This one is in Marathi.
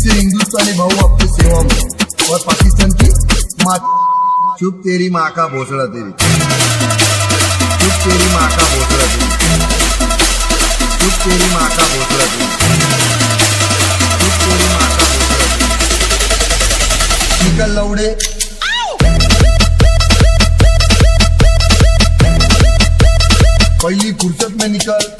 इससे हिंदुस्तानी भाऊ आपकी सेवा में और पाकिस्तान की माँ। चुप तेरी माँ का भोसड़ा तेरी, चुप तेरी माँ का भोसड़ा तेरी, चुप तेरी माँ का भोसड़ा तेरी, चुप तेरी माँ का भोसड़ा तेरी। निकल लौड़े, पहली फुर्सत में निकल।